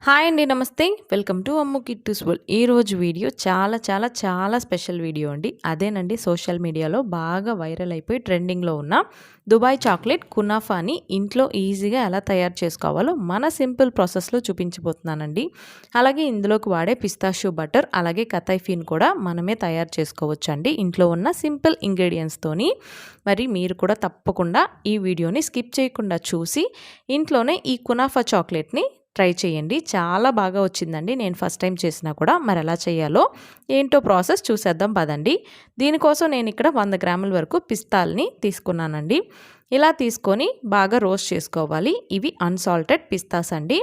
Hi అండి. నమస్తే. Welcome to Ammu Kittu's world. ఈరోజు వీడియో చాలా స్పెషల్ వీడియో అండి. అదేనండి, సోషల్ మీడియాలో బాగా వైరల్ అయిపోయి ట్రెండింగ్లో ఉన్న దుబాయ్ చాక్లెట్ కునాఫాని ఇంట్లో ఈజీగా ఎలా తయారు చేసుకోవాలో మన సింపుల్ ప్రాసెస్లో చూపించబోతున్నానండి. అలాగే ఇందులోకి వాడే పిస్తాషియో బటర్ అలాగే కతైఫీన్ కూడా మనమే తయారు చేసుకోవచ్చు అండి, ఇంట్లో ఉన్న సింపుల్ ఇంగ్రీడియంట్స్తోని. మరి మీరు కూడా తప్పకుండా ఈ వీడియోని స్కిప్ చేయకుండా చూసి ఇంట్లోనే ఈ కునాఫా చాక్లెట్ని ట్రై చేయండి. చాలా బాగా వచ్చిందండి, నేను ఫస్ట్ టైం చేసినా కూడా. మరి ఎలా చేయాలో ఏంటో ప్రాసెస్ చూసేద్దాం పదండి. దీనికోసం నేను ఇక్కడ 100 గ్రాముల వరకు పిస్తాల్ని తీసుకున్నానండి. ఇలా తీసుకొని బాగా రోస్ట్ చేసుకోవాలి. ఇవి అన్సాల్టెడ్ పిస్తాస్ అండి.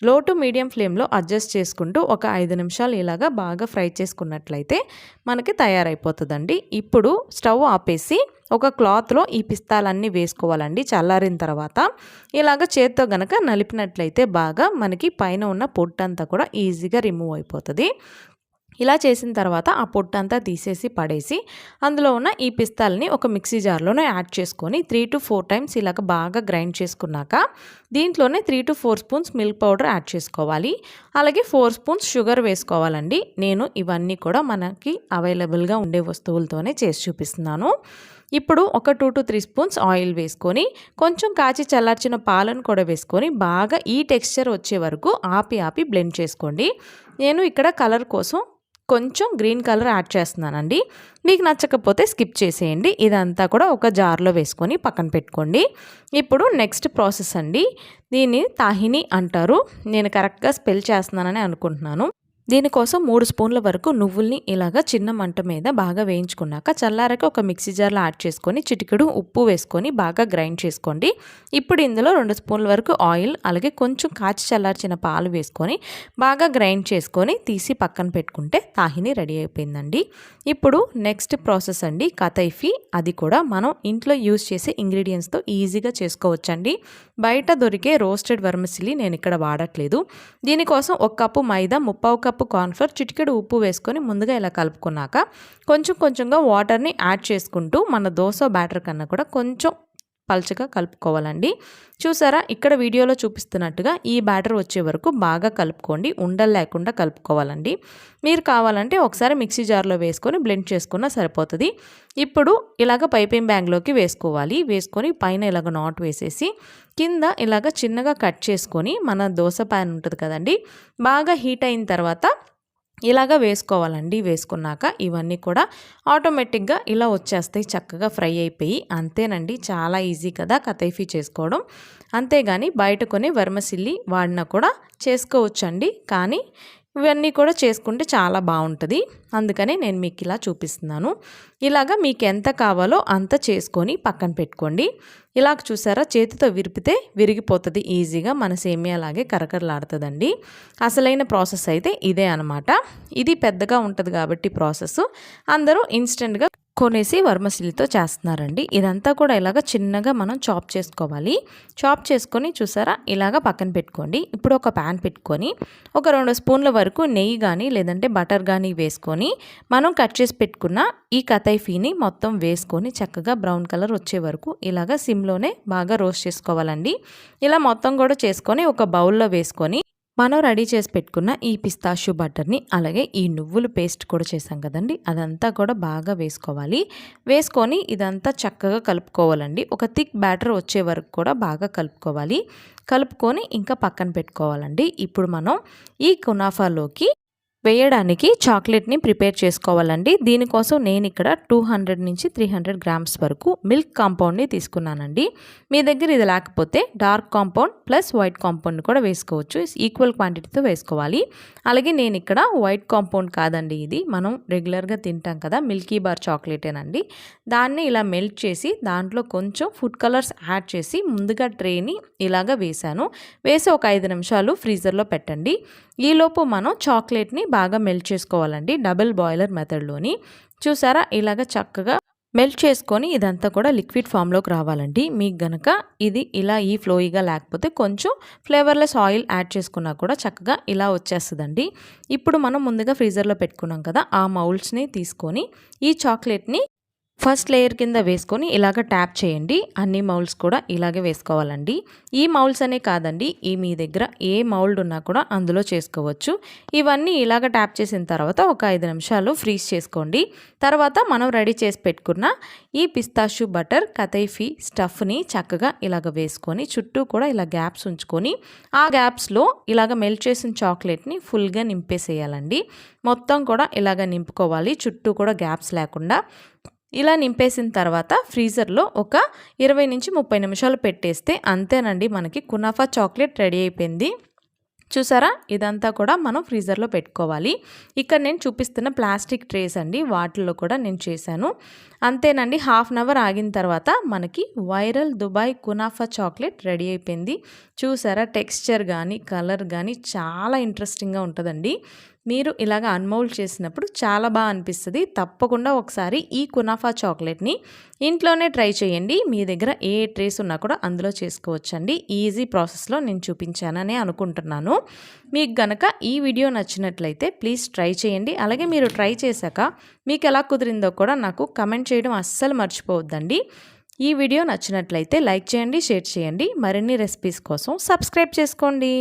లో టు మీడియం ఫ్లేమ్లో అడ్జస్ట్ చేసుకుంటూ ఒక 5 నిమిషాలు ఇలాగా బాగా ఫ్రై చేసుకున్నట్లయితే మనకి తయారైపోతుందండి. ఇప్పుడు స్టవ్ ఆపేసి ఒక క్లాత్లో ఈ పిస్తాలన్నీ వేసుకోవాలండి. చల్లారిన తర్వాత ఇలాగ చేత్తో గనక నలిపినట్లయితే బాగా మనకి పైన ఉన్న పొట్టంతా కూడా ఈజీగా రిమూవ్ అయిపోతుంది. ఇలా చేసిన తర్వాత ఆ పొట్టంతా తీసేసి పడేసి అందులో ఉన్న ఈ పిస్తాలని ఒక మిక్సీ జార్లోనే యాడ్ చేసుకొని 3 to 4 టైమ్స్ ఇలాగ బాగా గ్రైండ్ చేసుకున్నాక దీంట్లోనే 3 to 4 spoons milk powder add చేసుకోవాలి. అలాగే 4 స్పూన్స్ షుగర్ వేసుకోవాలండి. నేను ఇవన్నీ కూడా మనకి అవైలబుల్గా ఉండే వస్తువులతోనే చేసి చూపిస్తున్నాను. ఇప్పుడు ఒక 2 to 3 స్పూన్స్ ఆయిల్ వేసుకొని కొంచెం కాచి చల్లార్చిన పాలను కూడా వేసుకొని బాగా ఈ టెక్స్చర్ వచ్చే వరకు ఆపి బ్లెండ్ చేసుకోండి. నేను ఇక్కడ కలర్ కోసం కొంచెం గ్రీన్ కలర్ యాడ్ చేస్తున్నానండి. మీకు నచ్చకపోతే స్కిప్ చేసేయండి. ఇదంతా కూడా ఒక జార్లో వేసుకొని పక్కన పెట్టుకోండి. ఇప్పుడు నెక్స్ట్ ప్రాసెస్ అండి. దీన్ని తాహిని అంటారు. నేను కరెక్ట్గా స్పెల్ చేస్తున్నానని అనుకుంటున్నాను. దీనికోసం 3 స్పూన్ల వరకు నువ్వుల్ని ఇలాగ చిన్న మంట మీద బాగా వేయించుకున్నాక చల్లారక ఒక మిక్సీ జార్లో యాడ్ చేసుకొని చిటికెడు ఉప్పు వేసుకొని బాగా గ్రైండ్ చేసుకోండి. ఇప్పుడు ఇందులో 2 స్పూన్ల వరకు ఆయిల్ అలాగే కొంచెం కాచి చల్లార్చిన పాలు వేసుకొని బాగా గ్రైండ్ చేసుకొని తీసి పక్కన పెట్టుకుంటే తాహిని రెడీ అయిపోయిందండి. ఇప్పుడు నెక్స్ట్ ప్రాసెస్ అండి, కతైఫీ. అది కూడా మనం ఇంట్లో యూజ్ చేసే ఇంగ్రీడియంట్స్తో ఈజీగా చేసుకోవచ్చండి. బయట దొరికే రోస్టెడ్ వర్మిసిలి నేను ఇక్కడ వాడట్లేదు. దీనికోసం 1 కప్పు మైదా, 1/2 కప్పు కార్న్ఫ్లోర్, చిటికెడు ఉప్పు వేసుకొని ముందుగా ఇలా కలుపుకున్నాక కొంచెంగా వాటర్ని యాడ్ చేసుకుంటూ మన దోస బ్యాటర్ కన్నా కూడా కొంచెం పల్చగా కలుపుకోవాలండి. చూసారా, ఇక్కడ వీడియోలో చూపిస్తున్నట్టుగా ఈ బ్యాటర్ వచ్చే వరకు బాగా కలుపుకోండి. ఉండలు లేకుండా కలుపుకోవాలండి. మీరు కావాలంటే ఒకసారి మిక్సీ జార్లో వేసుకొని బ్లెండ్ చేసుకున్నా సరిపోతుంది. ఇప్పుడు ఇలాగ పైపింగ్ బ్యాగ్లోకి వేసుకోవాలి. వేసుకొని పైన ఇలాగ నాట్ వేసేసి కింద ఇలాగ చిన్నగా కట్ చేసుకొని మన దోస ప్యాన్ ఉంటుంది కదండి, బాగా హీట్ అయిన తర్వాత ఇలాగా వేసుకోవాలండి. వేసుకున్నాక ఇవన్నీ కూడా ఆటోమేటిక్గా ఇలా వచ్చేస్తాయి, చక్కగా ఫ్రై అయిపోయి. అంతేనండి, చాలా ఈజీ కదా కతైఫీ చేసుకోవడం. అంతేగాని బయట కొని వర్మసిల్లి వాడినా కూడా చేసుకోవచ్చండి. కానీ ఇవన్నీ కూడా చేసుకుంటే చాలా బాగుంటుంది. అందుకని నేను మీకు ఇలా చూపిస్తున్నాను. ఇలాగా మీకు ఎంత కావాలో అంత చేసుకొని పక్కన పెట్టుకోండి. ఇలాగ చూసారా, చేతితో విరిపితే విరిగిపోతుంది ఈజీగా, మన సేమియాలాగే కరకరలాడుతుందండి. అసలైన ప్రాసెస్ అయితే ఇదే అనమాట. ఇది పెద్దగా ఉంటుంది కాబట్టి ప్రాసెస్ అందరూ ఇన్స్టెంట్గా కొనేసి వర్మసిల్లితో చేస్తున్నారండి. ఇదంతా కూడా ఇలాగ చిన్నగా మనం చాప్ చేసుకోవాలి. చాప్ చేసుకొని చూసారా ఇలాగ పక్కన పెట్టుకోండి. ఇప్పుడు ఒక ప్యాన్ పెట్టుకొని ఒక 2 స్పూన్ల వరకు నెయ్యి కానీ లేదంటే బటర్ కానీ వేసుకొని మనం కట్ చేసి పెట్టుకున్న ఈ కతైఫీని మొత్తం వేసుకొని చక్కగా బ్రౌన్ కలర్ వచ్చే వరకు ఇలాగ సిమ్లోనే బాగా రోస్ట్ చేసుకోవాలండి. ఇలా మొత్తం కూడా చేసుకొని ఒక బౌల్లో వేసుకొని మనం రెడీ చేసి పెట్టుకున్న ఈ పిస్తాషియో బటర్ని అలాగే ఈ నువ్వులు పేస్ట్ కూడా చేసాం కదండి, అదంతా కూడా బాగా వేసుకోవాలి. వేసుకొని ఇదంతా చక్కగా కలుపుకోవాలండి. ఒక థిక్ బ్యాటర్ వచ్చే వరకు కూడా బాగా కలుపుకోవాలి. కలుపుకొని ఇంకా పక్కన పెట్టుకోవాలండి. ఇప్పుడు మనం ఈ కునాఫాలోకి వేయడానికి చాక్లెట్ని ప్రిపేర్ చేసుకోవాలండి. దీనికోసం నేను ఇక్కడ 200 నుంచి 300 గ్రామ్స్ వరకు మిల్క్ కాంపౌండ్ని తీసుకున్నానండి. మీ దగ్గర ఇది లేకపోతే dark compound plus white compound కూడా వేసుకోవచ్చు. ఈక్వల్ క్వాంటిటీతో వేసుకోవాలి. అలాగే నేను ఇక్కడ వైట్ కాంపౌండ్ కాదండి, ఇది మనం రెగ్యులర్గా తింటాం కదా మిల్కీ బార్ చాక్లెటేనండి. దాన్ని ఇలా మెల్ట్ చేసి దాంట్లో కొంచెం ఫుడ్ కలర్స్ యాడ్ చేసి ముందుగా ట్రేని ఇలాగా వేసాను. వేసి ఒక 5 నిమిషాలు ఫ్రీజర్లో పెట్టండి. ఈలోపు మనం చాక్లెట్ని బాగా మెల్ట్ చేసుకోవాలండి, డబుల్ బాయిలర్ మెథడ్లోని. చూసారా ఇలాగ చక్కగా మెల్ట్ చేసుకొని ఇదంతా కూడా లిక్విడ్ ఫామ్లోకి రావాలండి. మీకు గనక ఇది ఇలా ఈ ఫ్లోయిగా లేకపోతే కొంచెం ఫ్లేవర్లెస్ ఆయిల్ యాడ్ చేసుకున్నా కూడా చక్కగా ఇలా వచ్చేస్తుందండి. ఇప్పుడు మనం ముందుగా ఫ్రీజర్లో పెట్టుకున్నాం కదా, ఆ మౌల్డ్స్ని తీసుకొని ఈ చాక్లెట్ని ఫస్ట్ లేయర్ కింద వేసుకొని ఇలాగ ట్యాప్ చేయండి. అన్ని మౌల్డ్స్ కూడా ఇలాగే వేసుకోవాలండి. ఈ మౌల్డ్స్ అనే కాదండి, మీ దగ్గర ఏ మౌల్డ్ ఉన్నా కూడా అందులో చేసుకోవచ్చు. ఇవన్నీ ఇలాగ ట్యాప్ చేసిన తర్వాత ఒక 5 నిమిషాలు ఫ్రీజ్ చేసుకోండి. తర్వాత మనం రెడీ చేసి పెట్టుకున్న ఈ పిస్తాషు బటర్ కతైఫీ స్టఫ్ని చక్కగా ఇలాగ వేసుకొని చుట్టూ కూడా ఇలా గ్యాప్స్ ఉంచుకొని ఆ గ్యాప్స్లో ఇలాగ మెల్ట్ చేసిన చాక్లెట్ని ఫుల్గా నింపేసేయాలండి. మొత్తం కూడా ఇలాగ నింపుకోవాలి, చుట్టూ కూడా గ్యాప్స్ లేకుండా. ఇలా నింపేసిన తర్వాత ఫ్రీజర్లో ఒక 20 నుంచి 30 నిమిషాలు పెట్టేస్తే అంతేనండి, మనకి కునాఫా చాక్లెట్ రెడీ అయిపోయింది. చూసారా, ఇదంతా కూడా మనం ఫ్రీజర్లో పెట్టుకోవాలి. ఇక్కడ నేను చూపిస్తున్న ప్లాస్టిక్ ట్రేస్ అండి, వాటిల్లో కూడా నేను చేశాను. అంతేనండి, హాఫ్ అన్ అవర్ ఆగిన తర్వాత మనకి viral Dubai kunafa chocolate ready అయిపోయింది. చూసారా, టెక్స్చర్ కానీ కలర్ కానీ చాలా ఇంట్రెస్టింగ్గా ఉంటుందండి. మీరు ఇలాగ అన్మౌల్డ్ చేసినప్పుడు చాలా బాగా అనిపిస్తుంది. తప్పకుండా ఒకసారి ఈ కునాఫా చాక్లెట్ని ఇంట్లోనే ట్రై చేయండి. మీ దగ్గర ఏ ట్రేస్ ఉన్నా కూడా అందులో చేసుకోవచ్చండి. ఈజీ ప్రాసెస్లో నేను చూపించానని అనుకుంటున్నాను. మీకు గనక ఈ వీడియో నచ్చినట్లయితే ప్లీజ్ ట్రై చేయండి. అలాగే మీరు ట్రై చేశాక మీకు ఎలా కుదిరిందో కూడా నాకు కమెంట్ చేయడం అస్సలు మర్చిపోవద్దండి. ఈ వీడియో నచ్చినట్లయితే లైక్ చేయండి, షేర్ చేయండి. మరిన్ని రెసిపీస్ కోసం సబ్స్క్రైబ్ చేసుకోండి.